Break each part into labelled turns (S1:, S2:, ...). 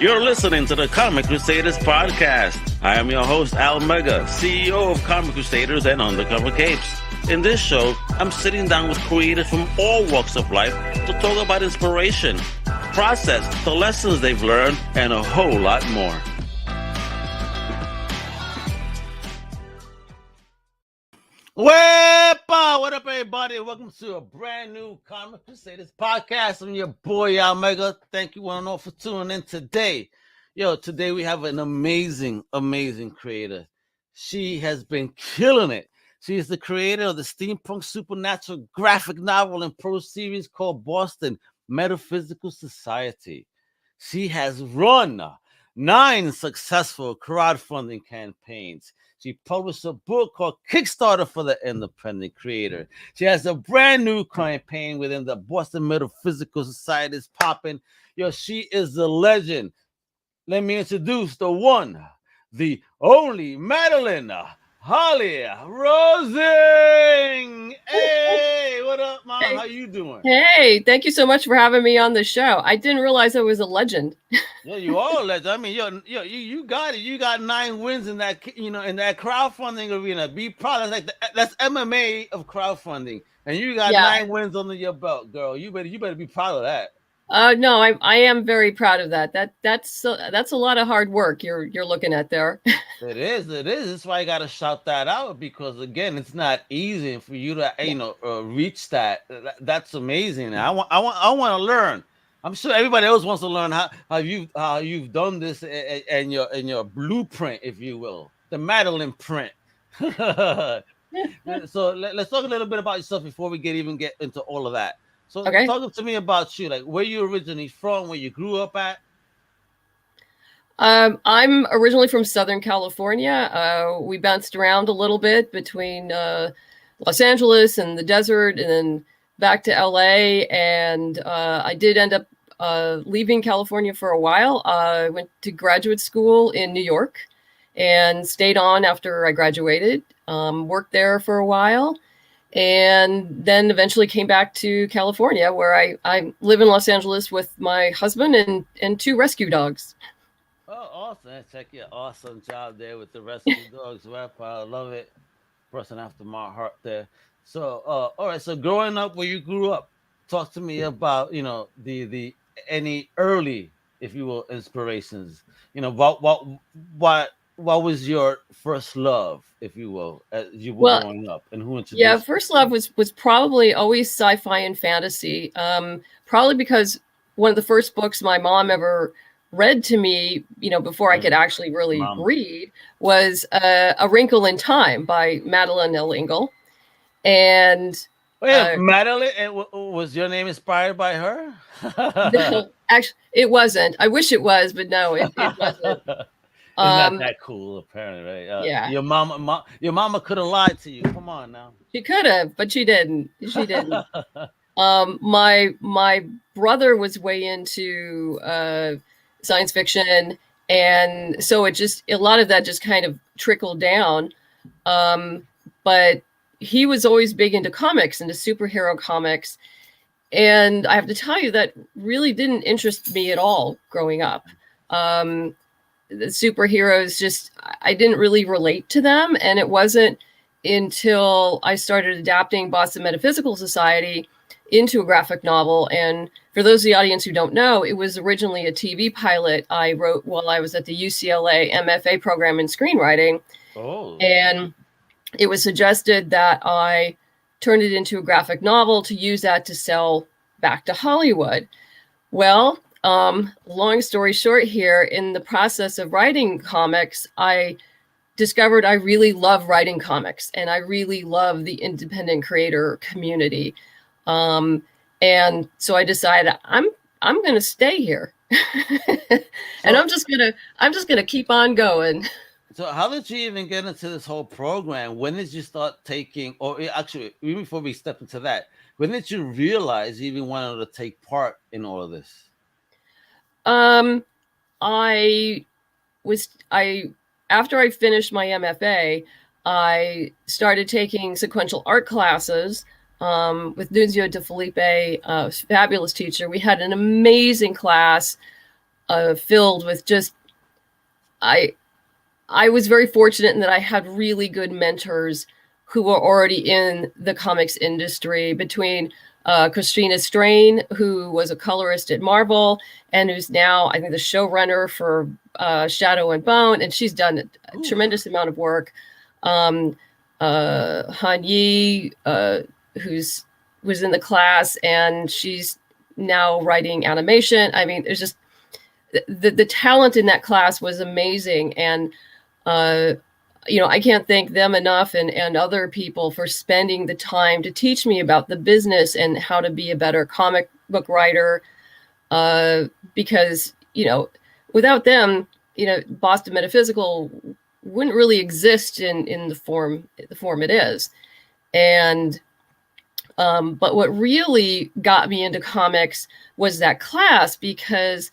S1: You're listening to the Comic Crusaders Podcast. I am your host, Al Mega, CEO of Comic Crusaders and Undercover Capes. In this show, I'm sitting down with creators from all walks of life to talk about inspiration, process, the lessons they've learned, and a whole lot more. What up, everybody? Welcome to a brand new Comic Crusaders podcast. I'm your boy, Al Mega. Thank you one and all for tuning in today. Today we have an amazing creator. She has been killing it. She is the creator of the steampunk supernatural graphic novel and prose series called Boston Metaphysical Society. She has run 9 successful crowdfunding campaigns. She published a book called Kickstarter for the Independent Creator. She has a brand new campaign within the Boston Metaphysical Society is popping. She is the legend. Let me introduce the one, the only Madeleine Holly-Rosing. Hey, what up, Mom? Hey. How you doing?
S2: Hey, thank you so much for having me on the show. I didn't realize I was a legend.
S1: Yeah, you are a legend. I mean, you got it. You got 9 wins in that, in that crowdfunding arena. Be proud. That's MMA of crowdfunding, and you got 9 wins under your belt, girl. You better be proud of that.
S2: No, I am very proud of that. That's a lot of hard work you're looking at there.
S1: It is. That's why I gotta shout that out, because again, it's not easy for you to reach that. That's amazing. I want to learn. I'm sure everybody else wants to learn how you've done this and your blueprint, if you will, the Madeleine print. So let's talk a little bit about yourself before we get into all of that. So Talk to me about you, like where you originally from, where you grew up at.
S2: I'm originally from Southern California. We bounced around a little bit between Los Angeles and the desert, and then back to LA. And I did end up leaving California for a while. I went to graduate school in New York and stayed on after I graduated. Worked there for a while. And then eventually came back to California, where I live in Los Angeles with my husband and 2 rescue dogs.
S1: Oh, awesome. Check your awesome job there with the rescue dogs. I love it. Person after my heart there. So, all right. So growing up where you grew up, talk to me about, the any early, if you will, inspirations. What was your first love, if you will, as you were growing up, and who introduced you?
S2: Yeah, first love was probably always sci-fi and fantasy. Probably because one of the first books my mom ever read to me, before I could actually really read, was A Wrinkle in Time by Madeleine Holly-Rosing. And
S1: Madeleine, was your name inspired by her?
S2: No, actually, it wasn't. I wish it was, but no, it wasn't.
S1: It's not that cool, apparently, right?
S2: Yeah.
S1: Your mama could have lied to you. Come on now.
S2: She could have, but she didn't. My brother was way into science fiction, and so a lot of that just kind of trickled down. But he was always big into comics, into superhero comics, and I have to tell you that really didn't interest me at all growing up. The superheroes, I didn't really relate to them. And it wasn't until I started adapting Boston Metaphysical Society into a graphic novel. And for those of the audience who don't know, it was originally a TV pilot I wrote while I was at the UCLA MFA program in screenwriting.
S1: Oh.
S2: And it was suggested that I turn it into a graphic novel to use that to sell back to Hollywood. Well, long story short here, in the process of writing comics, I discovered I really love writing comics, and I really love the independent creator community. And so I decided I'm going to stay here and I'm just going to keep on going.
S1: So how did you even get into this whole program? When did you start taking, or actually, even before we step into that, when did you realize you even wanted to take part in all of this?
S2: After I finished my MFA, I started taking sequential art classes with Nunzio De Felipe, a fabulous teacher. We had an amazing class filled with just, I was very fortunate in that I had really good mentors who were already in the comics industry, between Christina Strain, who was a colorist at Marvel and who's now, I think, the showrunner for Shadow and Bone, and she's done a tremendous amount of work. Han Yi, was in the class, and she's now writing animation. I mean, there's just the talent in that class was amazing, and I can't thank them enough, and other people, for spending the time to teach me about the business and how to be a better comic book writer. Because, without them, Boston Metaphysical wouldn't really exist in the form it is. And, but what really got me into comics was that class, because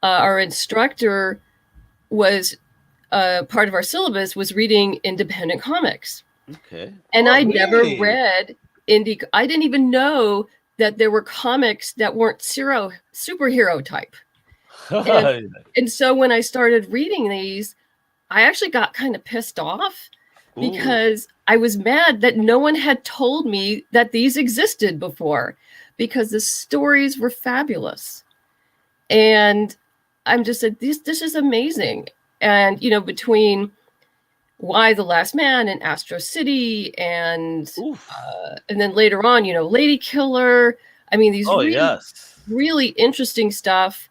S2: our instructor was, part of our syllabus was reading independent comics.
S1: Okay.
S2: And I never read indie. I didn't even know that there were comics that weren't superhero type. And so when I started reading these, I actually got kind of pissed off, because I was mad that no one had told me that these existed before, because the stories were fabulous. And I'm just like, this is amazing. And, between Why the Last Man and Astro City, and then later on, Lady Killer. I mean, these really interesting stuff.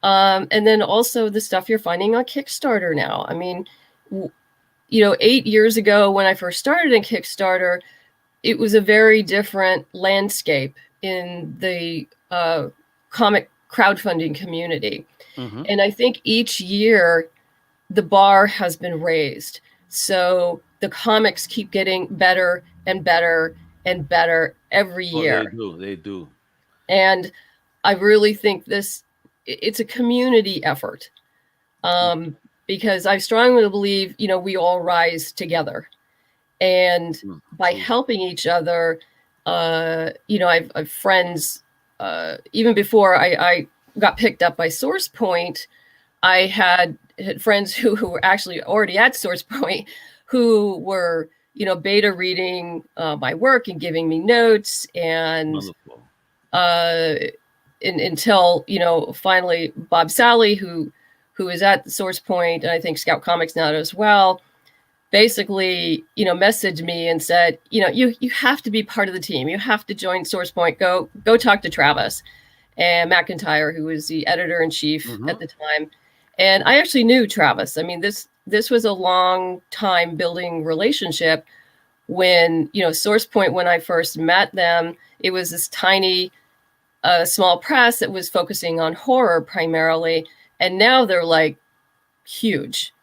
S2: And then also the stuff you're finding on Kickstarter now. I mean, 8 years ago when I first started in Kickstarter, it was a very different landscape in the comic crowdfunding community. Mm-hmm. And I think each year the bar has been raised. So the comics keep getting better and better and better every year.
S1: They do.
S2: And I really think it's a community effort. Because I strongly believe, we all rise together. And by helping each other, I've friends, even before I got picked up by SourcePoint, I had friends who were actually already at SourcePoint, who were, beta reading my work and giving me notes, and until, finally Bob Sally, who is at SourcePoint, and I think Scout Comics now as well, basically, messaged me and said, you have to be part of the team. You have to join SourcePoint. Go talk to Travis and McIntyre, who was the editor-in-chief at the time. And I actually knew Travis. I mean, this was a long time building relationship. When, SourcePoint, when I first met them, it was this tiny, small press that was focusing on horror primarily. And now they're like huge.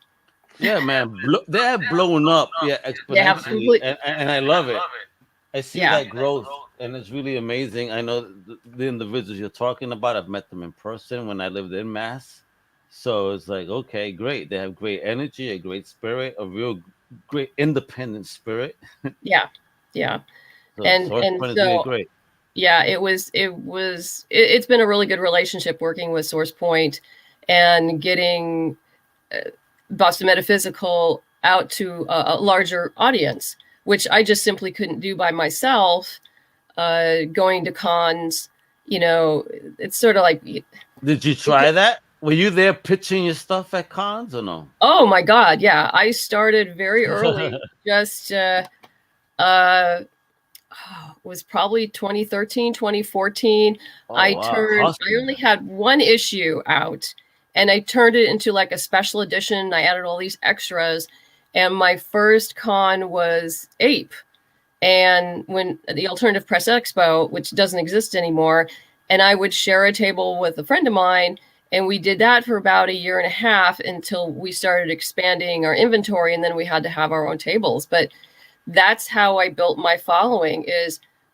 S1: Yeah, man. They have blown up exponentially. And I love it. I see that growth, and it's really amazing. I know the individuals you're talking about. I've met them in person when I lived in Mass. So it's like, okay, great. They have great energy, a great spirit, a real great independent spirit.
S2: Yeah.
S1: So
S2: and so
S1: really great.
S2: Yeah, it's been a really good relationship working with SourcePoint and getting Boston Metaphysical out to a larger audience, which I just simply couldn't do by myself. Going to cons, it's sort of like.
S1: Did you try that? Were you there pitching your stuff at cons or no?
S2: Oh my God, yeah. I started very early. Just was probably 2013, 2014. I only had one issue out, and I turned it into like a special edition. I added all these extras, and my first con was Ape. And when the Alternative Press Expo, which doesn't exist anymore, and I would share a table with a friend of mine. And we did that for about a year and a half until we started expanding our inventory, and then we had to have our own tables. But that's how I built my following.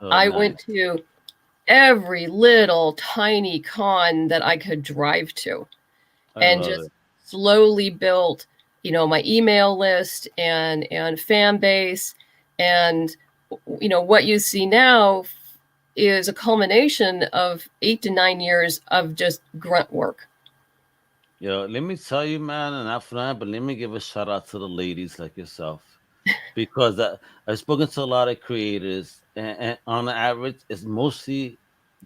S2: I went to every little tiny con that I could drive to, and just slowly built, my email list and fan base. And, what you see now is a culmination of 8 to 9 years of just grunt work.
S1: Yo, let me tell you, man, and not for that, but let me give a shout out to the ladies like yourself, because I've spoken to a lot of creators, and on the average, it's mostly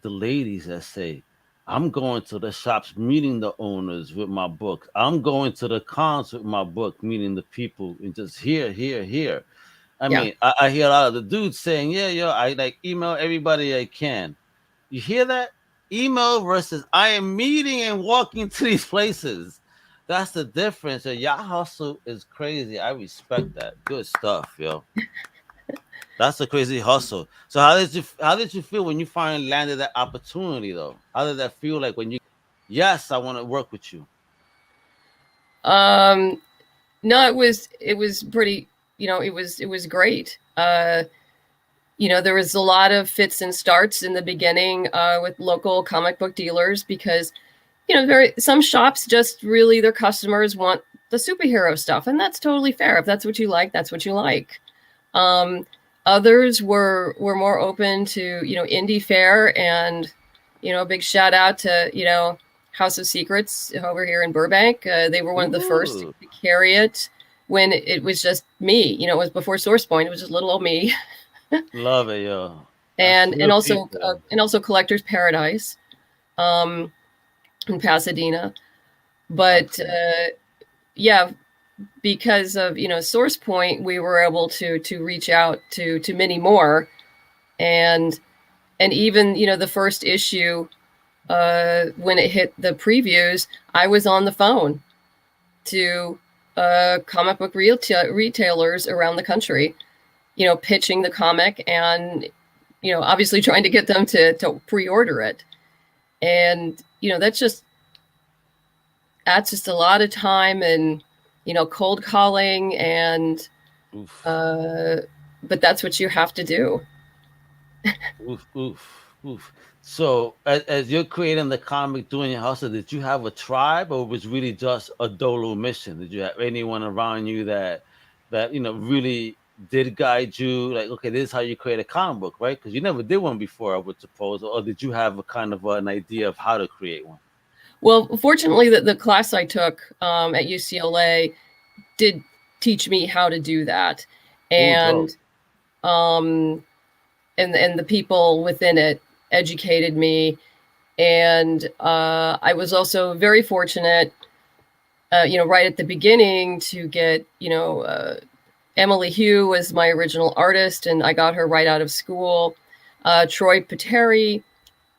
S1: the ladies that say, "I'm going to the shops, meeting the owners with my book. I'm going to the cons with my book, meeting the people, and just here, here, here." I
S2: Yeah.
S1: mean, I hear a lot of the dudes saying, "Yeah, yo, I like email everybody I can." You hear that? Email versus I am meeting and walking to these places. That's the difference. And y'all hustle is crazy. I respect that. Good stuff, yo. That's a crazy hustle. So how did you feel when you finally landed that opportunity though? How did that feel like when you yes, I want to work with you?
S2: Um, no, it was pretty, it was great. There was a lot of fits and starts in the beginning with local comic book dealers because, some shops just really their customers want the superhero stuff, and that's totally fair. If that's what you like, that's what you like. Um, Others were more open to, indie fare, and a big shout out to House of Secrets over here in Burbank. They were one of the first
S1: Ooh,
S2: to carry it when it was just me. It was before Source Point. It was just little old me,
S1: love it, yo. That's
S2: and and
S1: real
S2: also uh,
S1: people.
S2: and also Collector's Paradise um, in Pasadena. But
S1: Excellent.
S2: yeah, because of Source Point, we were able to reach out to many more, and even the first issue, when it hit the previews, I was on the phone to comic book retailers around the country, pitching the comic, and obviously trying to get them to pre-order it. And that's just a lot of time, and cold calling, and
S1: Oof.
S2: but that's what you have to do.
S1: Oof, oof, oof. So, as you're creating the comic, doing your hustle, did you have a tribe, or was really just a dolo mission? Did you have anyone around you that really did guide you? Like, okay, this is how you create a comic book, right? Because you never did one before, I would suppose, or did you have a kind of an idea of how to create one?
S2: Well, fortunately, the class I took at UCLA did teach me how to do that,
S1: Ooh,
S2: and
S1: dope.
S2: um, and the people within it educated me. And I was also very fortunate, right at the beginning, to get Emily Hugh was my original artist, and I got her right out of school. Troy Pateri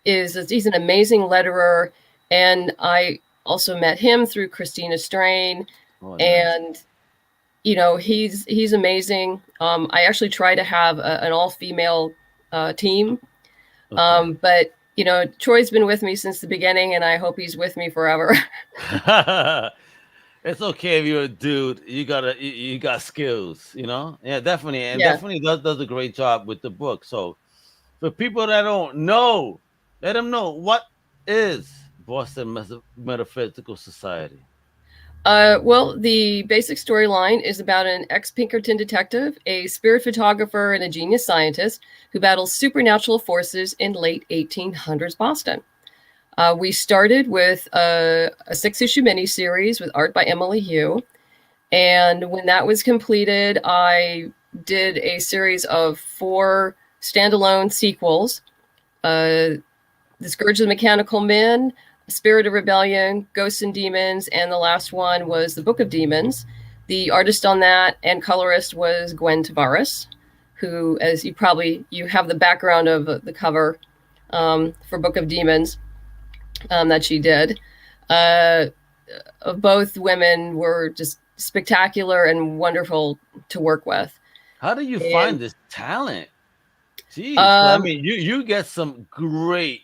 S2: he's an amazing letterer, and I also met him through Christina Strain,
S1: Oh, nice.
S2: and he's amazing. I actually try to have an all female team,
S1: Okay.
S2: but Troy's been with me since the beginning, and I hope he's with me forever.
S1: It's okay if you're a dude. You got skills, you know? Yeah, definitely. And
S2: Yeah.
S1: definitely does a great job with the book. So for people that don't know, let them know what is Boston Metaphysical Society.
S2: Well, the basic storyline is about an ex-Pinkerton detective, a spirit photographer, and a genius scientist who battles supernatural forces in late 1800s Boston. We started with a six-issue miniseries with art by Emily Hugh. And when that was completed, I did a series of 4 standalone sequels: uh, The Scourge of the Mechanical Men, Spirit of Rebellion, Ghosts and Demons, and the last one was The Book of Demons. The artist on that and colorist was Gwen Tavares, who, as you have the background of the cover for Book of Demons that she did. Uh, Both women were just spectacular and wonderful to work with.
S1: How do you find
S2: And
S1: this talent? Jeez. 'Cause I
S2: um,
S1: mean, you get some great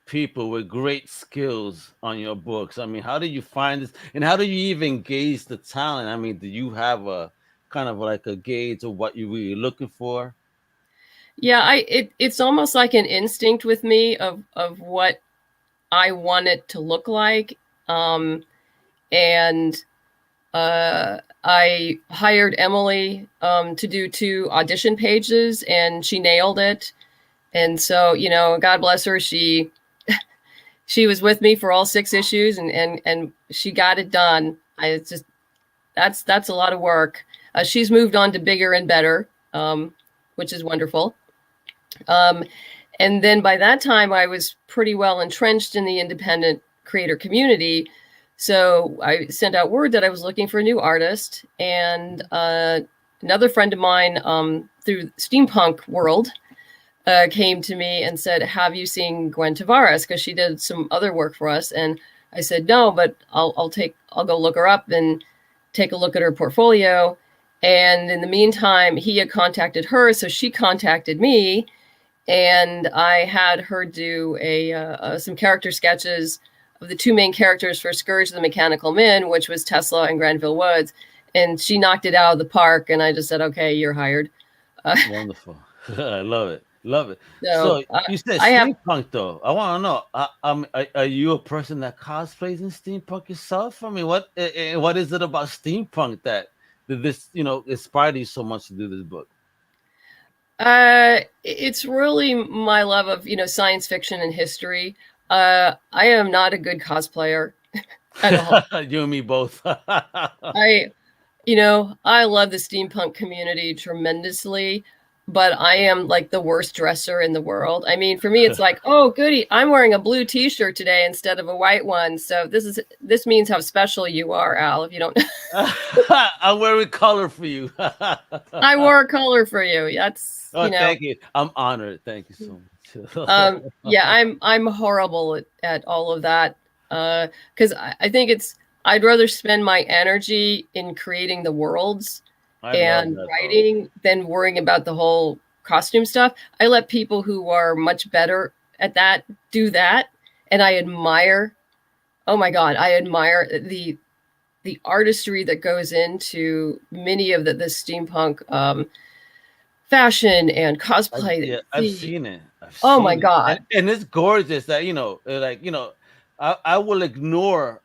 S1: people with great skills on your books. I mean, how do you find this, and how do you even gauge the talent? I mean, do you have a kind of like a gauge of what you're really looking for?
S2: yeah, it's almost like an instinct with me of what I want it to look like. Um, and I hired Emily to do 2 audition pages, and she nailed it. And so, God bless her, she was with me for all 6 issues, and she got it done. That's a lot of work. She's moved on to bigger and better, which is wonderful. And then by that time, I was pretty well entrenched in the independent creator community. So I sent out word that I was looking for a new artist. And another friend of mine through steampunk world came to me and said, have you seen Gwen Tavares? Because she did some other work for us. And I said, no, but I'll go look her up and take a look at her portfolio. And in the meantime, he had contacted her. So she contacted me, and I had her do some character sketches of the 2 main characters for Scourge of the Mechanical Men, which was Tesla and Granville Woods. And she knocked it out of the park. And I just said, okay, you're hired.
S1: Wonderful. I love it. Love it.
S2: So
S1: You said steampunk, though. I want to know, are you a person that cosplays in steampunk yourself? I mean, what is it about steampunk that this, inspired you so much to do this book?
S2: It's really my love of, science fiction and history. I am not a good cosplayer at all.
S1: You and me both.
S2: I love the steampunk community tremendously, but I am like the worst dresser in the world. I mean, for me, it's like, oh, goody, I'm wearing a blue T-shirt today instead of a white one. So this means how special you are, Al. If you don't,
S1: I'm wearing color for you.
S2: I wore a color for you. That's
S1: thank you. I'm honored. Thank you so much.
S2: Yeah, I'm horrible at all of that because I think I'd rather spend my energy in creating the worlds and writing than worrying about the whole costume stuff. I let people who are much better at that do that, and I admire. Oh my God, I admire the artistry that goes into many of the steampunk fashion and cosplay.
S1: I've seen it.
S2: My God,
S1: and it's gorgeous. That I will ignore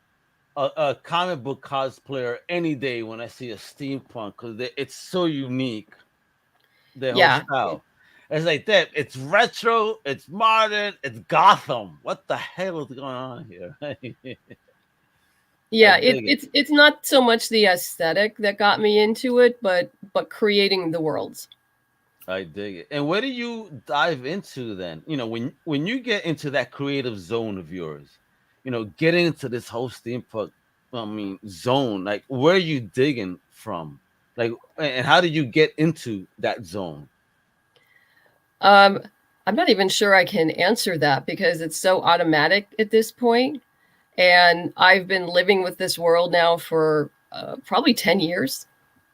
S1: a comic book cosplayer any day when I see a steampunk because it's so unique. The whole style. It's like that. It's retro. It's modern. It's Gotham. What the hell is going on here?
S2: Yeah, it's not so much the aesthetic that got me into it, but creating the worlds.
S1: I dig it. And where do you dive into then? When you get into that creative zone of yours, getting into this whole steampunk, zone, like where are you digging from? Like, and how did you get into that zone?
S2: I'm not even sure I can answer that because it's so automatic at this point. And I've been living with this world now for probably 10 years,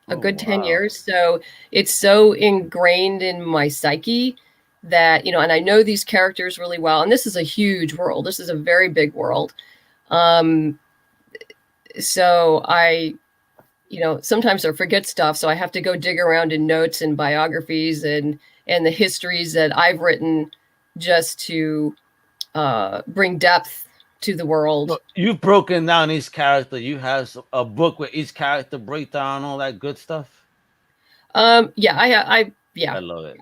S2: a good 10 years. So it's so ingrained in my psyche that, and I know these characters really well. And this is a huge world. This is a very big world. So I, sometimes I forget stuff. So I have to go dig around in notes and biographies and the histories that I've written just to bring depth to the world.
S1: So you've broken down each character. You have a book with each character breakdown, all that good stuff.
S2: Yeah.
S1: I love it.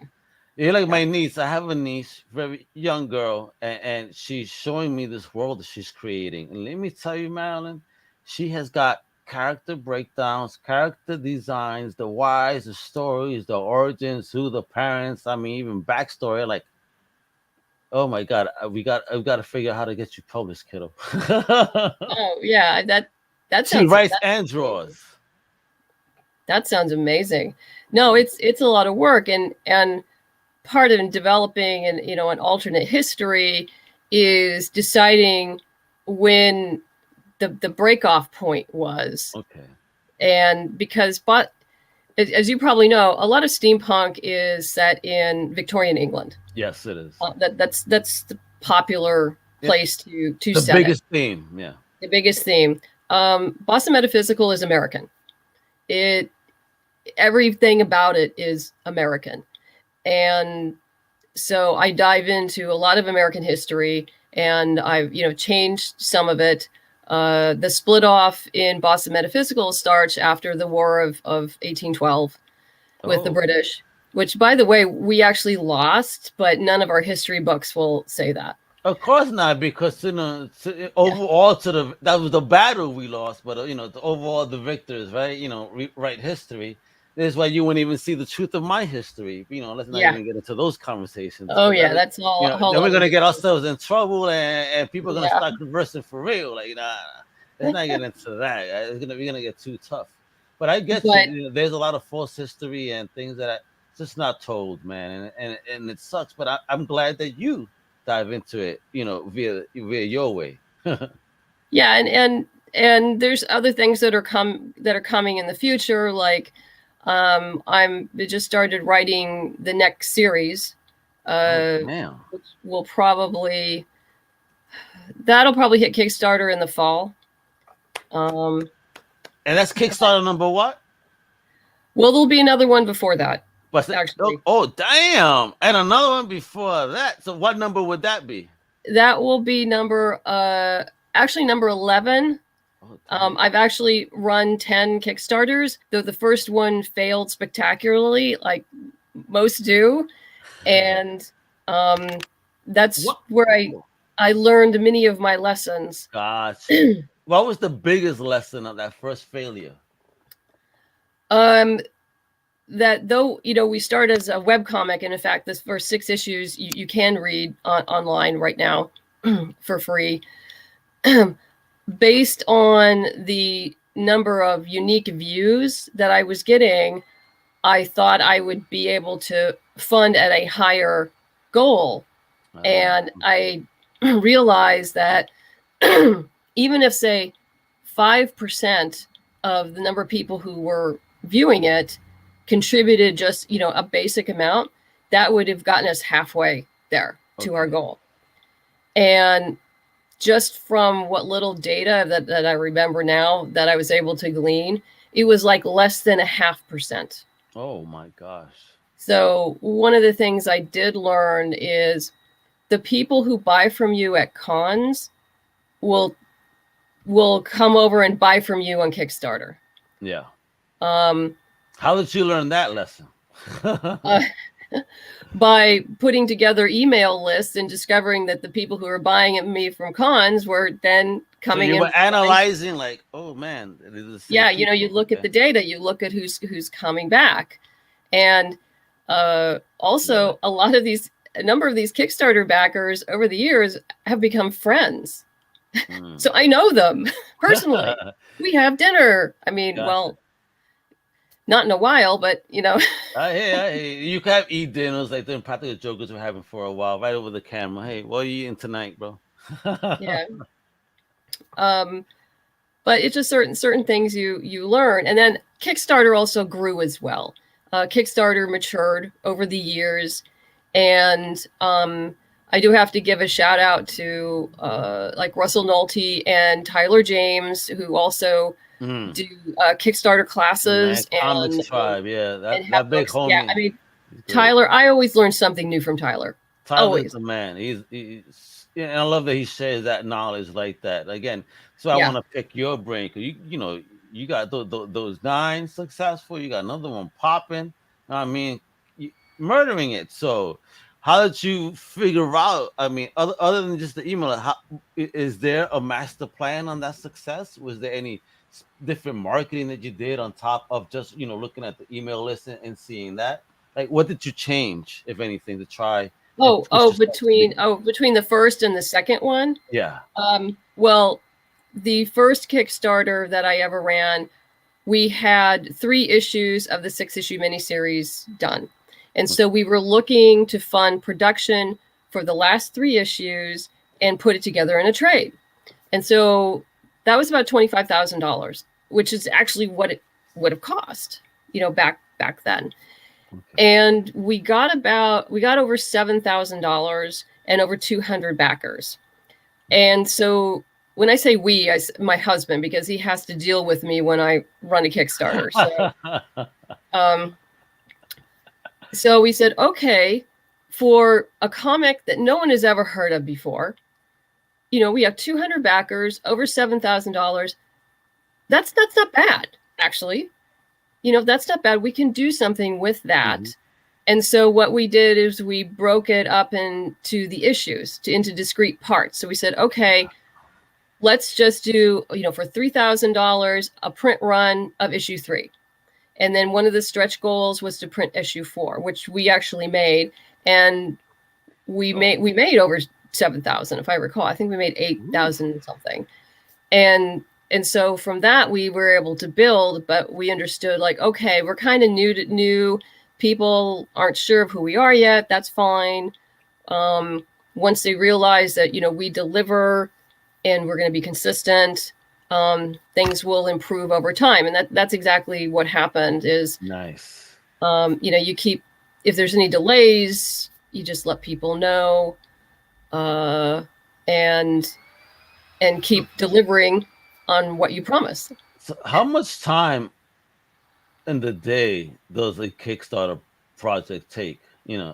S1: You're like my niece. I have a niece, very young girl, and she's showing me this world that she's creating. And let me tell you, Madeleine, she has got character breakdowns, character designs, the whys, the stories, the origins, who the parents, even backstory. Like, oh my God, I've got to figure out how to get you published, kiddo.
S2: Oh yeah, that
S1: she writes and draws.
S2: That sounds amazing. No, it's a lot of work, and part of developing an alternate history is deciding when the break off point was. Okay. And because, as you probably know, a lot of steampunk is set in Victorian England.
S1: Yes, it is.
S2: That's the popular place to
S1: the
S2: set
S1: biggest theme. Yeah.
S2: The biggest theme. Boston Metaphysical is American. Everything about it is American. And so I dive into a lot of American history, and I've, changed some of it. The split off in Boston Metaphysical starts after the War of 1812 with the British, which, by the way, we actually lost, but none of our history books will say that.
S1: Of course not, because overall that was the battle we lost, but overall the victors, right? Rewrite history. This is why you wouldn't even see the truth of my history. Let's not
S2: Yeah.
S1: even get into those conversations.
S2: Oh yeah, that's all. A whole
S1: Then we're
S2: other
S1: gonna get
S2: business.
S1: ourselves in trouble, and people are gonna
S2: Yeah.
S1: start conversing for real. Like, nah, let's not get into that. We're gonna get too tough. But I get
S2: But
S1: you. There's a lot of false history and things that just not told, man, and it sucks. But I'm glad that you dive into it, via your way.
S2: yeah, and there's other things that are coming in the future. Like, I just started writing the next series.
S1: Damn.
S2: Which will probably that'll probably hit Kickstarter in the fall.
S1: And that's Kickstarter number what?
S2: Well, there'll be another one before that.
S1: But
S2: Actually,
S1: oh damn, and another one before that. So what number would that be?
S2: that will be number 11. I've actually run 10 Kickstarters, though the first one failed spectacularly, like most do, and that's where I learned many of my lessons.
S1: Gotcha. What was the biggest lesson of that first failure?
S2: That though, we start as a webcomic, and in fact, this first 6 issues you can read online right now for free. Based on the number of unique views that I was getting, I thought I would be able to fund at a higher goal. And I realized that even if, say, 5% of the number of people who were viewing it contributed just, a basic amount, that would have gotten us halfway there to our goal. And just from what little data that I remember now that I was able to glean, it was like less than 0.5%.
S1: Oh my gosh.
S2: So one of the things I did learn is the people who buy from you at cons will come over and buy from you on Kickstarter.
S1: Yeah. How did you learn that lesson?
S2: By putting together email lists and discovering that the people who were buying at me from cons were then coming in.
S1: You were analyzing, like, oh man.
S2: Yeah, you look at the data, you look at who's coming back. And also a number of these Kickstarter backers over the years have become friends. So I know them personally. We have dinner. I mean, well, not in a while, but
S1: I hear. You can eat dinners like the Impractical Jokers were having for a while, right over the camera. Hey, what are you eating tonight, bro?
S2: Yeah. But it's just certain things you learn, and then Kickstarter also grew as well. Kickstarter matured over the years, and I do have to give a shout out to like Russell Nolte and Tyler James, who also do Kickstarter classes.
S1: Comics Tribe, that big homie.
S2: Yeah, I mean, Tyler, I always learn something new from Tyler.
S1: Tyler's the man. He's and I love that he shares that knowledge like that. Again, so I want to pick your brain, because you got those 9 successful. You got another one popping. I mean, murdering it. So, how did you figure out? I mean, other than just the email, is there a master plan on that success? Was there any different marketing that you did on top of just looking at the email list and seeing that? Like, what did you change, if anything, to try?
S2: Between the first and the second one?
S1: Yeah.
S2: Well, the first Kickstarter that I ever ran, we had 3 issues of the 6-issue miniseries done. And so we were looking to fund production for the last 3 issues and put it together in a trade. And so that was about $25,000, which is actually what it would have cost, back then. Okay. And we got over $7,000 and over 200 backers. And so when I say my husband, because he has to deal with me when I run a Kickstarter. So, so we said, okay, for a comic that no one has ever heard of before, we have 200 backers, over $7,000. That's not bad, actually. That's not bad. We can do something with that. And so what we did is we broke it up into the issues, into discrete parts. So we said, okay, let's just do, for $3,000, a print run of issue 3. And then one of the stretch goals was to print issue 4, which we actually made. And we made over 7,000, if I recall. I think we made 8,000 something. And so from that, we were able to build, but we understood, like, okay, we're kind of new. People aren't sure of who we are yet. That's fine. Once they realize that, we deliver and we're going to be consistent, things will improve over time. And that's exactly what happened is
S1: nice.
S2: You keep, if there's any delays, you just let people know, and keep delivering on what you promise.
S1: So how much time in the day does a Kickstarter project take?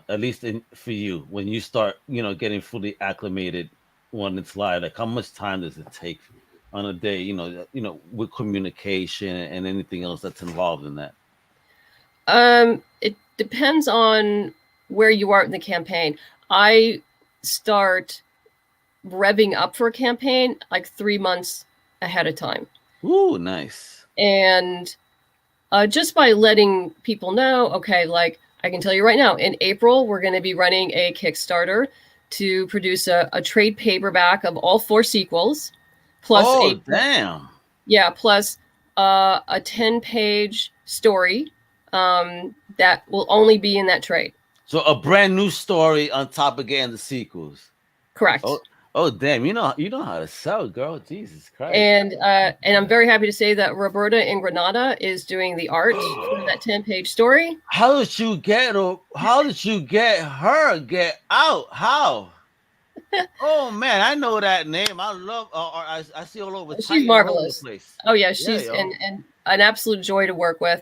S1: At least for you, when you start, getting fully acclimated when it's live, like how much time does it take on a day, with communication and anything else that's involved in that?
S2: It depends on where you are in the campaign. I start revving up for a campaign like 3 months ahead of time.
S1: Ooh, nice.
S2: And just by letting people know, okay, like I can tell you right now, in April, we're going to be running a Kickstarter to produce a trade paperback of all 4 sequels. Plus plus a 10-page story that will only be in that trade.
S1: So a brand new story on top of getting the sequels.
S2: Correct.
S1: Oh, damn! You know how to sell, girl. Jesus Christ!
S2: And I'm very happy to say that Roberta in Granada is doing the art for that 10-page story.
S1: How did you get her? Get out? How? Oh man, I know that name. I love. I see all over.
S2: She's marvelous. All over the place. Oh yeah, she's an absolute joy to work with.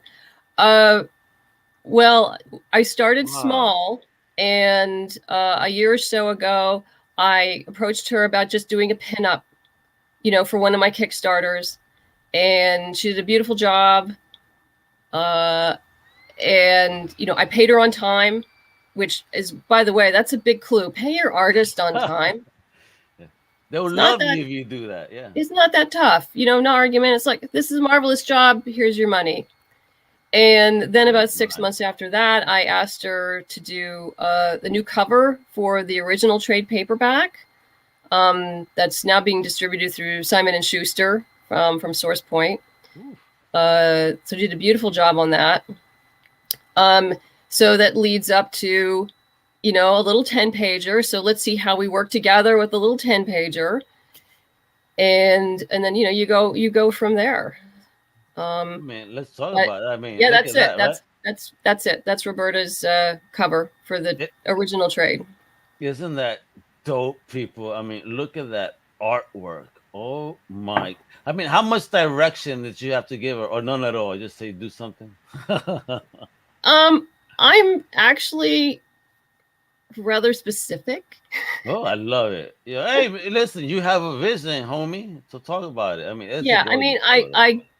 S2: Well, I started small, and a year or so ago, I approached her about just doing a pinup, for one of my Kickstarters, and she did a beautiful job. And I paid her on time, which is, by the way, that's a big clue. Pay your artist on time.
S1: They'll love you if you do that. Yeah,
S2: it's not that tough. No argument. It's like, this is a marvelous job. Here's your money. And then about 6 months after that, I asked her to do the new cover for the original trade paperback. That's now being distributed through Simon & Schuster from Source Point. So she did a beautiful job on that. So that leads up to, a little 10-pager. So let's see how we work together with the little 10-pager. And then, you go from there.
S1: Man, let's talk about that. I mean,
S2: yeah, that's it. That's it. That's Roberta's cover for the original trade.
S1: Isn't that dope, people? I mean, look at that artwork. Oh my! I mean, how much direction did you have to give her, or none at all? Just say do something.
S2: I'm actually rather specific.
S1: Oh, I love it. Yeah. Hey, listen, you have a vision, homie. So talk about it. I mean,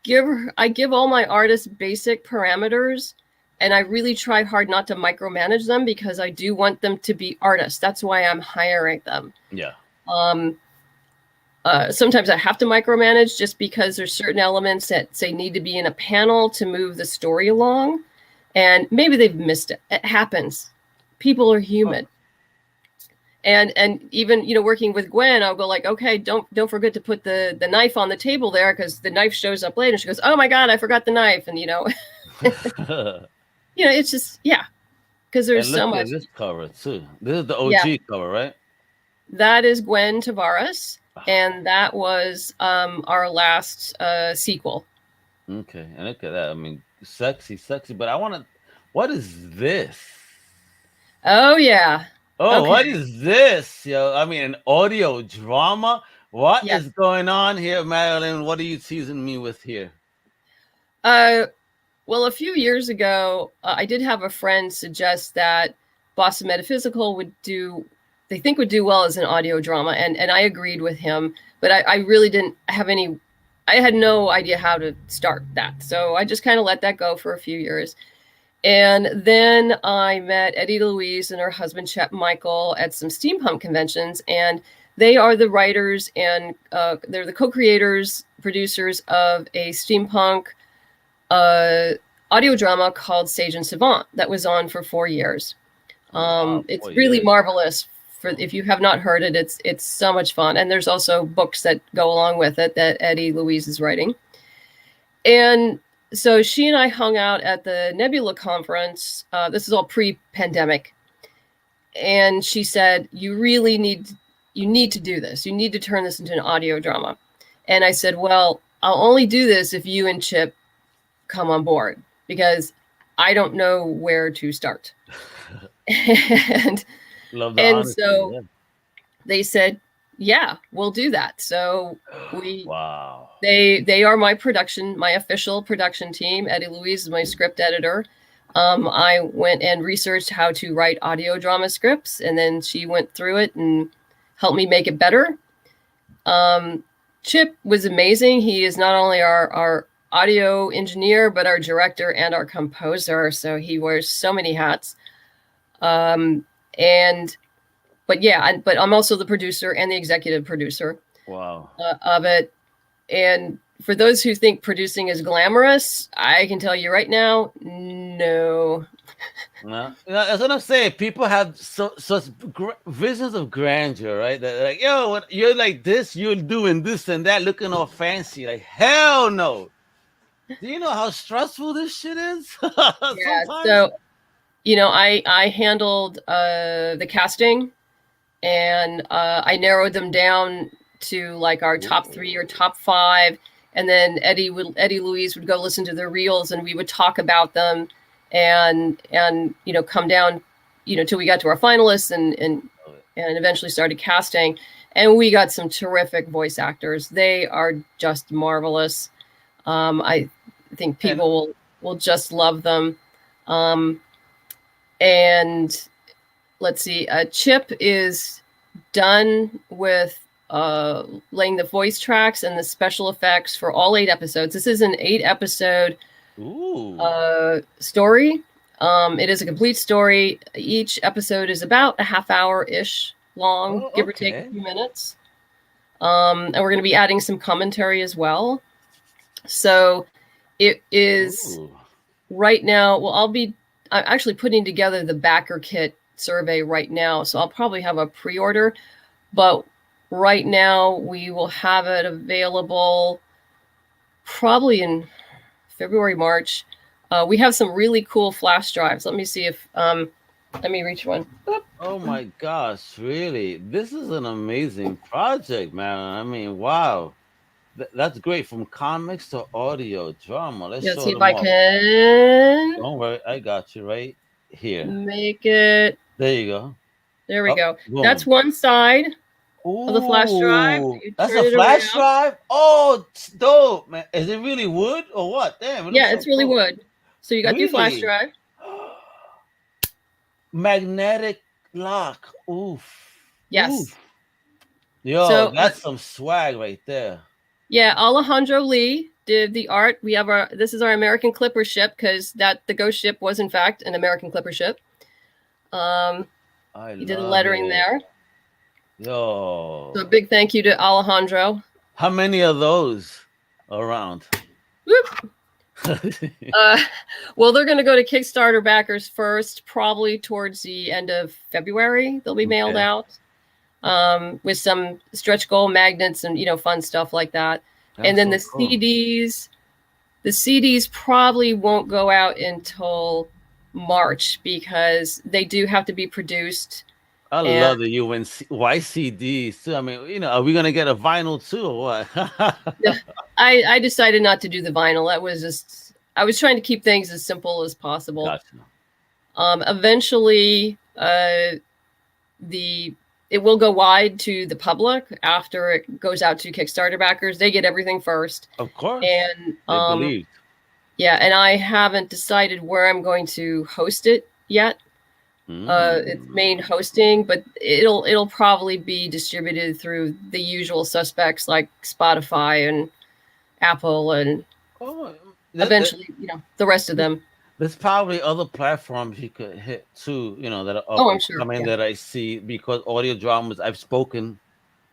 S1: I give all my artists basic parameters, and I really try hard not to micromanage them because I do want them to be artists. That's why I'm hiring them. Yeah.
S2: Sometimes I have to micromanage just because there's certain elements that say need to be in a panel to move the story along, and maybe they've missed it. It happens. People are human. And even, working with Gwen, I'll go like, okay, don't forget to put the knife on the table there, because the knife shows up later. She goes, oh my God, I forgot the knife. And, it's just, yeah, because there's so much.
S1: This cover too. This is the OG cover, right?
S2: That is Gwen Tavares. And that was our last sequel.
S1: Okay. And look at that. I mean, sexy. But what is this?
S2: Oh, yeah.
S1: Oh, okay. What is this, yo? I mean, an audio drama? What is going on here, Madeleine? What are you teasing me with here?
S2: Well, a few years ago, I did have a friend suggest that Boston Metaphysical would do well as an audio drama, and I agreed with him, but I really didn't have I had no idea how to start that. So I just kind of let that go for a few years. And then I met Eddie Louise and her husband, Chet Michael, at some steampunk conventions. And they are the writers and they're the co-creators, producers of a steampunk audio drama called Sage and Savant that was on for 4 years. It's really marvelous. For if you have not heard it, it's so much fun. And there's also books that go along with it that Eddie Louise is writing. And so she and I hung out at the Nebula conference. This is all pre-pandemic. And she said, you need to do this. You need to turn this into an audio drama. And I said, well, I'll only do this if you and Chip come on board, because I don't know where to start. and
S1: honesty,
S2: so
S1: yeah.
S2: They said, yeah, we'll do that. So
S1: wow.
S2: They are my official production team. Eddie Louise is my script editor. I went and researched how to write audio drama scripts, and then she went through it and helped me make it better. Chip was amazing. He is not only our audio engineer, but our director and our composer. So he wears so many hats. But I'm also the producer and the executive producer.
S1: Wow.
S2: Of it. And for those who think producing is glamorous, I can tell you right now, no.
S1: No, that's what I'm saying. People have such visions of grandeur, right? They're like, yo, when you're like this, you're doing this and that, looking all fancy. Like, hell no. Do you know how stressful this shit is?
S2: Yeah. So, I handled the casting, and I narrowed them down to like our top 3 or top 5. And then Eddie Louise would go listen to the reels, and we would talk about them and come down, till we got to our finalists and eventually started casting. And we got some terrific voice actors. They are just marvelous. I think people will just love them. And let's see, Chip is done with laying the voice tracks and the special effects for all 8 episodes. This is an 8-episode story. It is a complete story. Each episode is about a half hour-ish long, give or take a few minutes. And we're going to be adding some commentary as well. So it is right now. Well, I'm actually putting together the backer kit survey right now. So I'll probably have a pre-order, but right now we will have it available probably in February, March. We have some really cool flash drives. Let me see if, let me reach one.
S1: Oh my gosh, really? This is an amazing project, man. I mean, wow. That's great. From comics to audio drama. Let's see if I
S2: can.
S1: Don't worry, I got you right here.
S2: Make it.
S1: There you go.
S2: There we go. Boom. That's one side of the flash drive.
S1: That's a flash drive? Oh, it's dope, man. Is it really wood or what? Damn.
S2: Yeah, it's really wood. So you got your flash drive.
S1: Magnetic lock. Oof.
S2: Yes.
S1: Oof. Yo, that's some swag right there.
S2: Yeah, Alejandro Lee did the art. We have this is our American Clipper ship, because the ghost ship was in fact an American Clipper ship. He did the lettering there.
S1: Yo.
S2: So a big thank you to Alejandro.
S1: How many of those around?
S2: Well, they're going to go to Kickstarter backers first, probably towards the end of February. They'll be mailed out. With some stretch goal magnets and fun stuff like that. And then the CDs probably won't go out until March, because they do have to be produced.
S1: I love the YCDs too. I mean, are we gonna get a vinyl too or what?
S2: I decided not to do the vinyl. That was just, I was trying to keep things as simple as possible. Gotcha. Eventually, it will go wide to the public after it goes out to Kickstarter backers. They get everything first.
S1: Of course.
S2: And
S1: they believe.
S2: Yeah, and I haven't decided where I'm going to host it yet. It's main hosting, but it'll probably be distributed through the usual suspects like Spotify and Apple and eventually, the rest of them.
S1: There's probably other platforms you could hit too, that are up
S2: Oh,
S1: and
S2: I'm sure.
S1: coming
S2: Yeah.
S1: that I see because audio dramas. I've spoken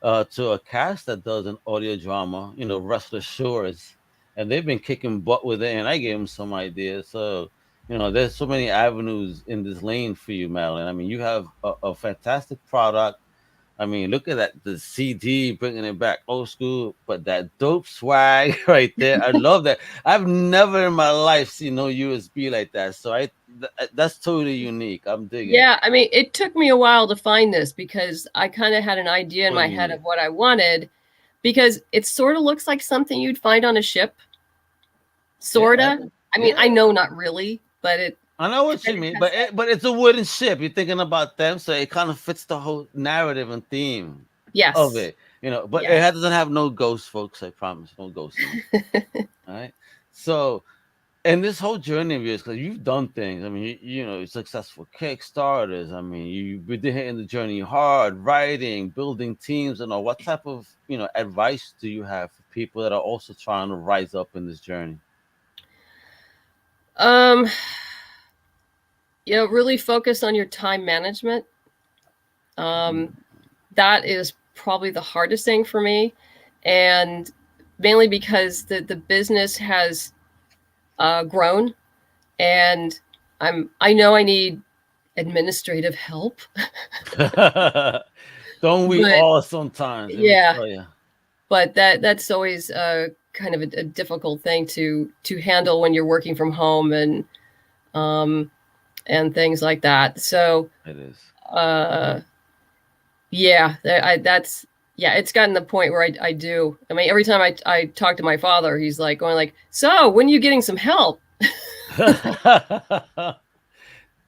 S1: to a cast that does an audio drama, Restless Shores, and they've been kicking butt with it, and I gave them some ideas. So, there's so many avenues in this lane for you, Madeline. I mean, you have a fantastic product. I mean, look at that, the CD bringing it back old school, but that dope swag right there. I love that. I've never in my life seen no USB like that. So that's totally unique. I'm digging it.
S2: Yeah, I mean, it took me a while to find this because I kind of had an idea in
S1: What do
S2: my
S1: you
S2: head
S1: need?
S2: of what I wanted because it sort of looks like something you'd find on a ship.
S1: Yeah,
S2: Sorta. I mean, I
S1: yeah.
S2: know not really, but it
S1: I know what you
S2: kind of
S1: mean,
S2: has
S1: but
S2: that.
S1: but it's a wooden ship. You're thinking about them, so it kind of fits the whole narrative and theme of
S2: Yes.
S1: it. But
S2: Yes.
S1: doesn't have no ghosts, folks. I promise, no ghosts in it. All right. So, and this whole journey of yours, because you've done things. I mean, successful Kickstarters. I mean, you've been hitting the journey hard, writing, building teams, and all. What type of advice do you have for people that are also trying to rise up in this journey?
S2: Um, really focus on your time management. Um, that is probably the hardest thing for me, and mainly because the business has grown, and I know I need administrative help,
S1: Don't we
S2: but
S1: all sometimes? Let me
S2: yeah,
S1: tell you.
S2: but that's always kind of a difficult thing to handle when you're working from home um, and things like that. So
S1: It is.
S2: uh, yeah, that's yeah. It's gotten the point where I do. I mean, every time I talk to my father, he's like going like, "So when are you getting some help?"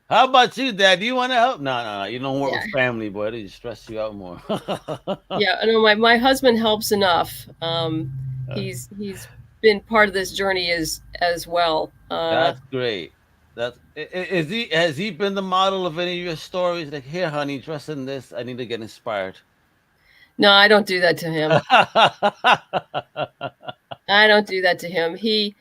S1: How about you, Dad? Do you want to help? No, no, no. You don't work
S2: Yeah,
S1: with family, boy. They just stress you out more.
S2: yeah. I know my husband helps enough.
S1: Uh,
S2: He's been part of this journey as well.
S1: that's great. Is he has he been the model of any of your stories? Like, here, honey, dress in this. I need to get inspired.
S2: No, I don't do that to him. I don't do that to him. He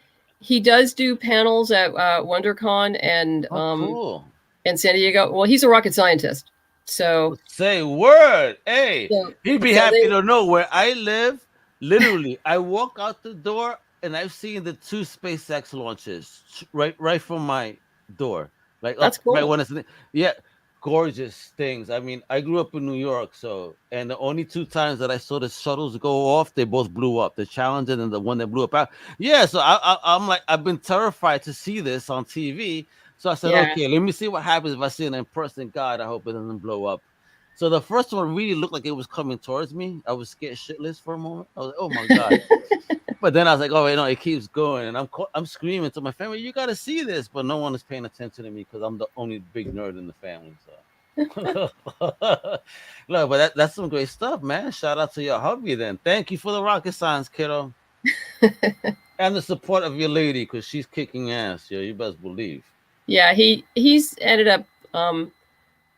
S2: does do panels at WonderCon
S1: Oh, cool.
S2: and San Diego. Well, he's a rocket scientist, so
S1: Say word. Hey,
S2: so
S1: he'd be
S2: so
S1: happy
S2: they
S1: to know where I live. Literally, I walk out the door and I've seen the two SpaceX launches right from my door. Like
S2: that's
S1: up right
S2: cool.
S1: when it's yeah, gorgeous things. I mean, I grew up in New York, so and the only two times that I saw the shuttles go off, they both blew up. The Challenger and the one that blew up out. Yeah, so I'm like I've been terrified to see this on TV. So I said,
S2: Yeah.
S1: okay, let me see what happens if I see it in person. God, I hope it doesn't blow up. So the first one really looked like it was coming towards me. I was scared shitless for a moment. I was like, oh my God. But then I was like, oh wait, no, it keeps going. And I'm screaming to my family, you gotta see this. But no one is paying attention to me because I'm the only big nerd in the family. So no, but that's some great stuff, man. Shout out to your hubby then. Thank you for the rocket science, kiddo. And the support of your lady, because she's kicking ass, yo. You best believe.
S2: Yeah, he's ended up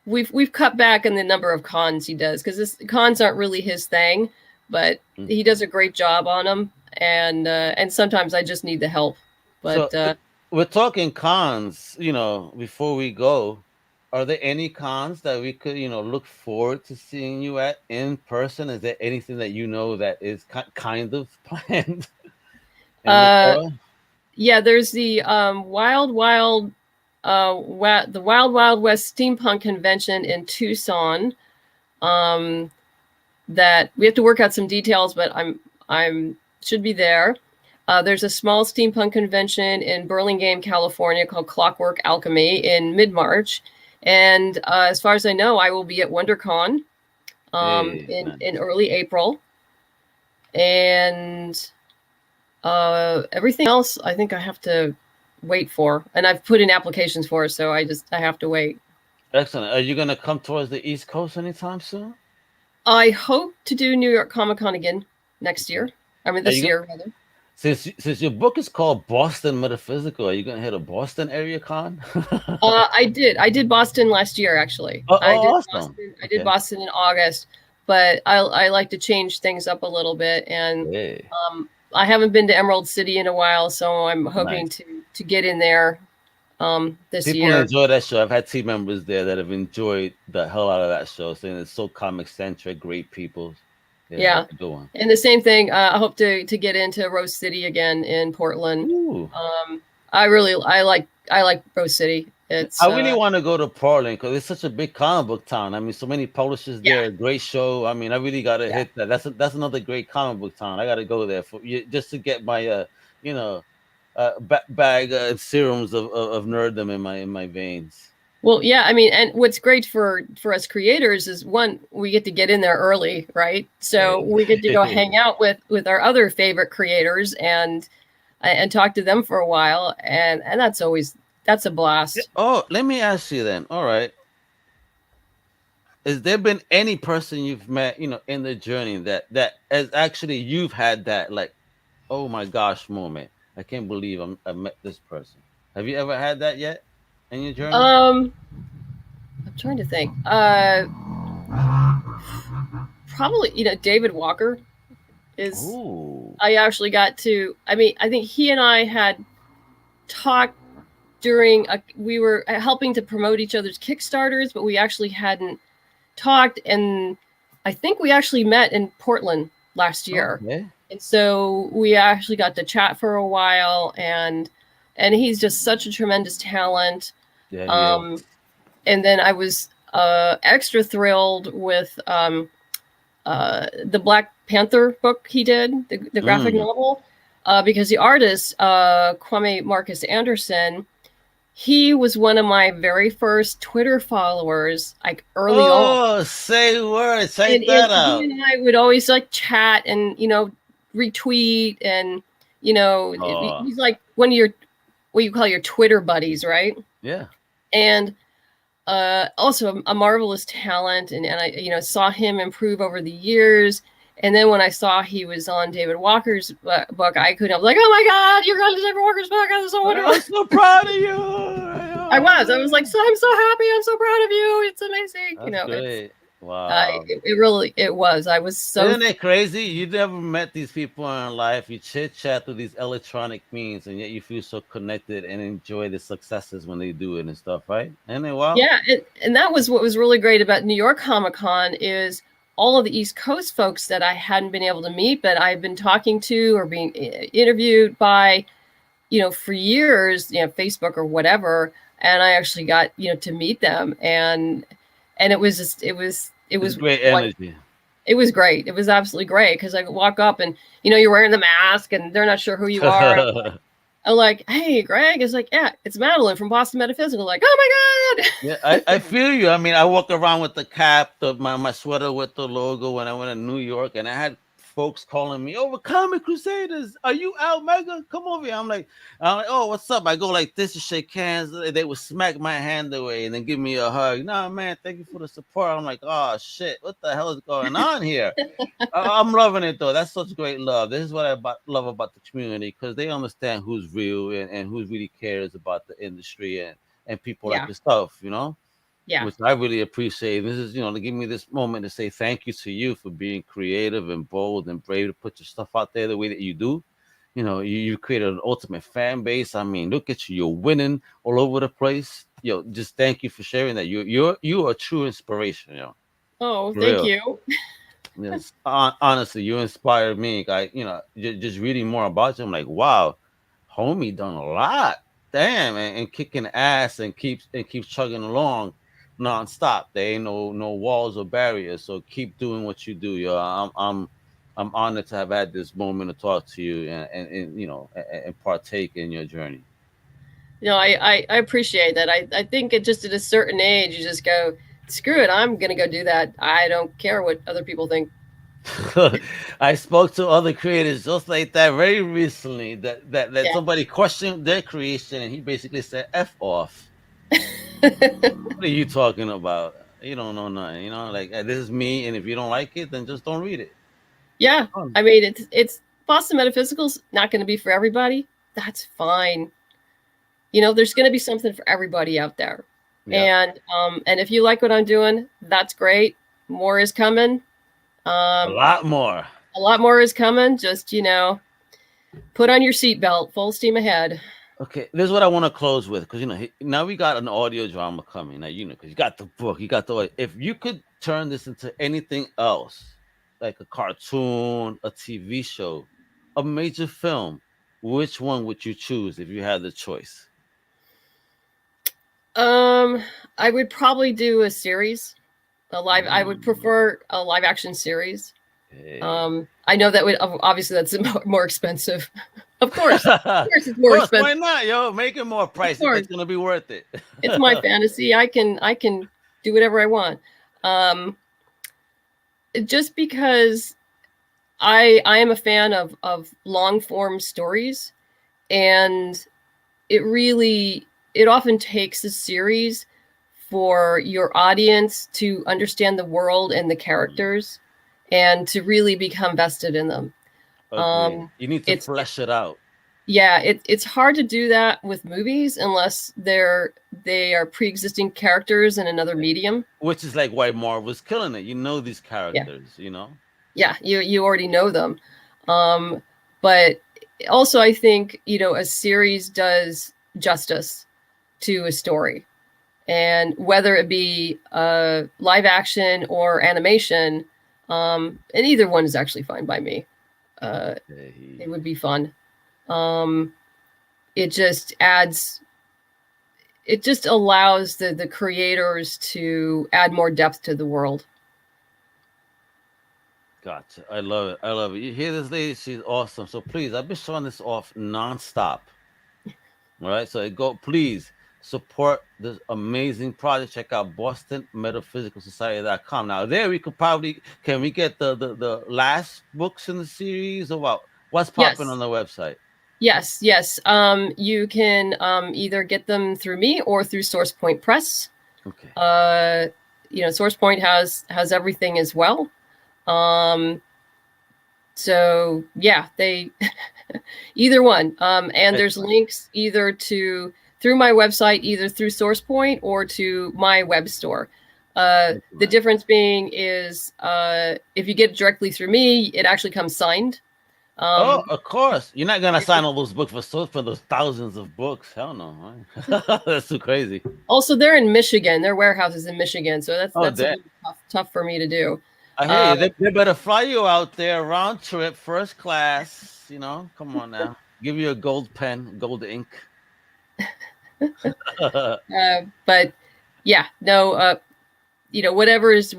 S2: we've cut back on the number of cons he does because cons aren't really his thing, but
S1: Mm.
S2: he does a great job on them, and sometimes I just need the help.
S1: So
S2: But
S1: we're talking cons, before we go. Are there any cons that we could, look forward to seeing you at in person? Is there anything that that is kind of planned in this
S2: uh,
S1: era?
S2: yeah, there's the the Wild Wild West Steampunk Convention in Tucson. Um, that we have to work out some details, but I'm should be there. There's a small steampunk convention in Burlingame, California called Clockwork Alchemy in mid-March. And as far as I know, I will be at WonderCon
S1: Hey, man.
S2: in early April. And everything else, I think I have to wait for. And I've put in applications for it, so I have to wait.
S1: Excellent. Are you gonna come towards the East Coast anytime soon?
S2: I hope to do New York Comic Con again next year. I mean,
S1: Are
S2: this
S1: you
S2: year, rather.
S1: since your book is called Boston Metaphysical, are you gonna hit a Boston area con?
S2: I did Boston last year, actually.
S1: Oh, awesome.
S2: I did
S1: Okay.
S2: Boston in August, but I like to change things up a little bit, and
S1: Hey,
S2: I haven't been to Emerald City in a while, so I'm hoping
S1: nice.
S2: to get in there this
S1: People
S2: year.
S1: enjoy that show. I've had team members there that have enjoyed the hell out of that show, saying it's so comic centric, great people.
S2: Yeah.
S1: That's a good one.
S2: And the same thing. I hope to get into Rose City again in Portland.
S1: Ooh.
S2: I like Rose City. It's
S1: I really want to go to Portland because it's such a big comic book town. I mean, so many publishers there.
S2: Yeah.
S1: Great show. I mean, I really got to hit that. That's another great comic book town. I got to go there just to get my bag serums of nerddom in my veins.
S2: Well, yeah, I mean, and what's great for us creators is, one, we get to get in there early, right? So we get to go hang out with our other favorite creators and talk to them for a while, and that's a blast.
S1: Oh, let me ask you then. All right, has there been any person you've met, in the journey that has actually you've had that, like, oh my gosh moment? I can't believe I met this person. Have you ever had that yet in your journey?
S2: I'm trying to think. Probably, David Walker is.
S1: Ooh.
S2: I actually got to. I mean, I think he and I had talked during we were helping to promote each other's Kickstarters, but we actually hadn't talked, and I think we actually met in Portland last year.
S1: Okay.
S2: And so we actually got to chat for a while, and he's just such a tremendous talent.
S1: Yeah.
S2: And then I was extra thrilled with the Black Panther book he did, the graphic novel, because the artist, Kwame Marcus Anderson, he was one of my very first Twitter followers, like early on.
S1: Oh, say words, check that out.
S2: He and I would always like chat and, retweet, and, he's like one of your, what you call your Twitter buddies, right?
S1: Yeah.
S2: And also a marvelous talent, and I saw him improve over the years. And then when I saw he was on David Walker's book, I was like, oh my God, you're on David Walker's book. I'm so wonderful.
S1: I'm so proud of you.
S2: I was like, I'm so happy. I'm so proud of you. It's amazing.
S1: That's great. Wow.
S2: It was. I was so.
S1: Isn't it crazy? You never met these people in life. You chit chat through these electronic means, and yet you feel so connected and enjoy the successes when they do it and stuff, right? And then, wow.
S2: Yeah, and that was what was really great about New York Comic Con is all of the East Coast folks that I hadn't been able to meet, but I've been talking to or being interviewed by, for years, Facebook or whatever. And I actually got, to meet them, and it was just, it was
S1: great energy.
S2: It was great. It was absolutely great because I walk up and, you're wearing the mask and they're not sure who you are. I'm like, hey, Greg. It's like, yeah, it's Madeleine from Boston Metaphysical. Like, oh my God.
S1: Yeah, I feel you. I mean, I walk around with the cap, my sweater with the logo when I went to New York, and I had folks calling me, "Oh, Comic Crusaders, are you out, Mega? Come over here." I'm like, "Oh, what's up?" I go like this to shake hands. They would smack my hand away and then give me a hug. Nah, man, thank you for the support. I'm like, oh shit, what the hell is going on here? I'm loving it though. That's such great love. This is what I love about the community, because they understand who's real and who really cares about the industry and people like yourself,
S2: Yeah.
S1: Which I really appreciate. This is, to give me this moment to say thank you to you for being creative and bold and brave to put your stuff out there the way that you do. You created an ultimate fan base. I mean, look at you. You're winning all over the place. Just thank you for sharing that. You're a true inspiration,
S2: Oh, thank you.
S1: Yes. Honestly, you inspired me. Just reading more about you, I'm like, wow, homie done a lot. Damn, and kicking ass and keeps chugging along nonstop. There ain't no walls or barriers. So keep doing what you do, yo. I'm honored to have had this moment to talk to you and partake in your journey.
S2: I appreciate that. I think at a certain age, you just go, screw it. I'm gonna go do that. I don't care what other people think.
S1: I spoke to other creators just like that very recently. That somebody questioned their creation, and he basically said, "F off." What are you talking about? You don't know nothing. Like, this is me, and if you don't like it, then just don't read it.
S2: Yeah, I mean, it's Boston Metaphysical's not going to be for everybody. That's fine. There's going to be something for everybody out there. Yeah. And if you like what I'm doing, that's great. More is coming. A lot more is coming. Just, put on your seatbelt, full steam ahead.
S1: Okay, this is what I want to close with, because now we got an audio drama coming. Now because you got the book, you got the. If you could turn this into anything else, like a cartoon, a TV show, a major film, which one would you choose if you had the choice?
S2: I would probably do a series, I would prefer a live action series.
S1: Hey.
S2: I know that obviously that's more expensive. Of course it's more expensive.
S1: Why not, yo? Make it more pricey. It's gonna be worth it.
S2: It's my fantasy. I can do whatever I want. Just because I am a fan of long form stories, and it often takes a series for your audience to understand the world and the characters and to really become vested in them.
S1: You need to flesh it out.
S2: Yeah, it's hard to do that with movies unless they are pre-existing characters in another medium. Which
S1: is like why Marvel's killing it. These characters,
S2: Yeah, you already know them. But also I think, a series does justice to a story. And whether it be live action or animation, and either one is actually fine by me. It would be fun. It just allows the creators to add more depth to the world.
S1: Gotcha. I love it. You hear this lady? She's awesome. So please, I've been showing this off nonstop. All right. So please support this amazing project. Check out BostonMetaphysicalSociety.com. Now there can we get the last books in the series, or what? What's popping on the website?
S2: Yes. You can either get them through me or through SourcePoint Press.
S1: Okay.
S2: SourcePoint has everything as well. So yeah, they either one. And there's links either through my website, either through SourcePoint or to my web store. The difference being is if you get it directly through me, it actually comes signed.
S1: Of course. You're not going to sign all those books for those thousands of books. Hell no. Right? That's too crazy.
S2: Also, they're in Michigan. Their warehouse is in Michigan. So that's a little tough for me to do.
S1: I hear you. They better fly you out there, round trip, first class. Come on now. Give you a gold pen, gold ink.
S2: But yeah, no, whatever is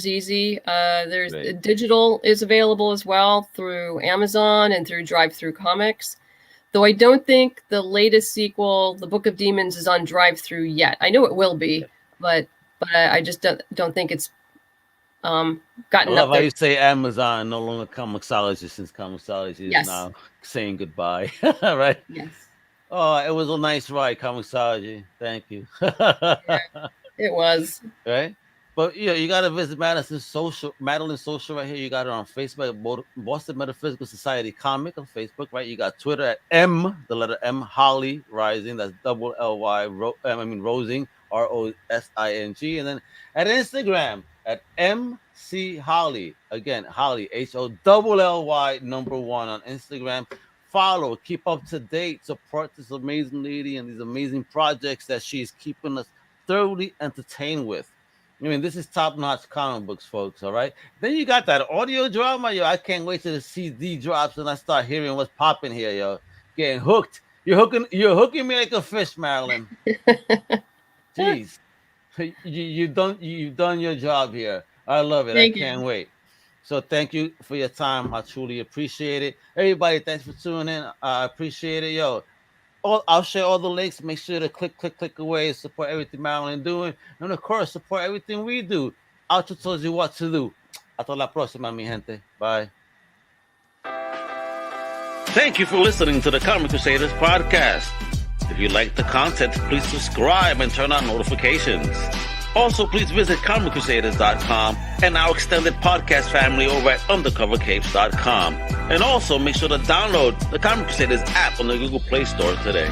S2: easy. There's digital is available as well through Amazon and through Drive-Thru Comics. Though I don't think the latest sequel, The Book of Demons, is on Drive-Thru yet. I know it will be, but I just don't think it's gotten
S1: I love
S2: up there.
S1: how you say Amazon, no longer Comixology, since Comixology is now saying goodbye. Right?
S2: Yes.
S1: Oh, it was a nice ride, Comixology. Thank you.
S2: Yeah, it was.
S1: Right? But you got to visit Madeleine Social right here. You got it on Facebook, Boston Metaphysical Society Comic on Facebook, right? You got Twitter at the letter M, Holly-Rosing. That's Rosing, ROSING. And then at Instagram at MC Holly. Again, Holly, HOLLY number 1 on Instagram. Follow, keep up to date, support this amazing lady and these amazing projects that she's keeping us thoroughly entertained with. This is top-notch comic books, folks, all right? Then you got that audio drama, yo. I can't wait till the CD drops and I start hearing what's popping here, yo. Getting hooked. You're hooking me like a fish, Madeleine. Jeez. You've done your job here. I love it. I can't wait. So thank you for your time. I truly appreciate it. Everybody, thanks for tuning in. I appreciate it. Yo, I'll share all the links. Make sure to click away. Support everything Madeleine doing. And of course, support everything we do. Outro tells you what to do. Hasta la próxima, mi gente. Bye. Thank you for listening to the Comic Crusaders Podcast. If you like the content, please subscribe and turn on notifications. Also, please visit comiccrusaders.shop and our extended podcast family over at undercovercapes.com. And also, make sure to download the Comic Crusaders app on the Google Play Store today.